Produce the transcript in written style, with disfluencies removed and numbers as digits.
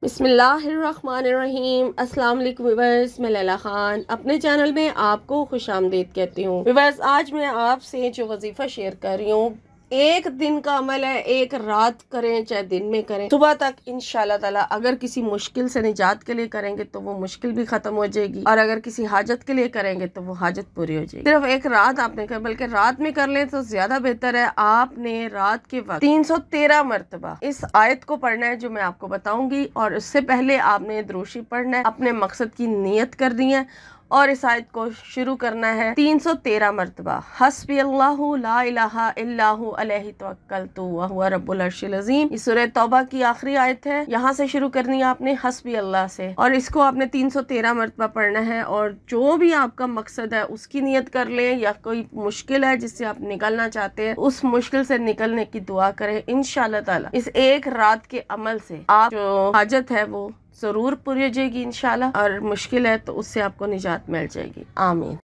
बिस्मिल्लाहिर्रहमानिर्रहीम। अस्सलाम वालेकुम व्यूअर्स, मैं लैला खान अपने चैनल में आपको खुशामदीद कहती हूँ। व्यूअर्स, आज मैं आपसे जो वजीफ़ा शेयर कर रही हूँ, एक दिन का अमल है। एक रात करें चाहे दिन में करें, सुबह तक इंशाल्लाह ताला अगर किसी मुश्किल से निजात के लिए करेंगे तो वो मुश्किल भी खत्म हो जाएगी, और अगर किसी हाजत के लिए करेंगे तो वो हाजत पूरी हो जाएगी। सिर्फ एक रात आपने कर, बल्कि रात में कर लें तो ज्यादा बेहतर है। आपने रात के वक्त 313 मरतबा इस आयत को पढ़ना है जो मैं आपको बताऊंगी, और उससे पहले आपने दुरूशी पढ़ना है, अपने मकसद की नियत करनी है और इस आयत को शुरू करना है 313 मरतबा। हस्बी अल्लाहु ला इलाहा इल्लाहु अलैहि तवक्कलतु व हुवा रब्बुल अर्शिल अज़ीम। इस सूरह तौबा की आखिरी आयत है। यहाँ से शुरू करनी है आपने हस्बी अल्लाह से, और इसको आपने 313 मरतबा पढ़ना है। और जो भी आपका मकसद है उसकी नियत कर लें, या कोई मुश्किल है जिससे आप निकलना चाहते हैं, उस मुश्किल से निकलने की दुआ करें। इंशाअल्लाह ताला इस एक रात के अमल से आप जो हाजत है वो जरूर पूरी हो जाएगी इंशाल्लाह, और मुश्किल है तो उससे आपको निजात मिल जाएगी। आमीन।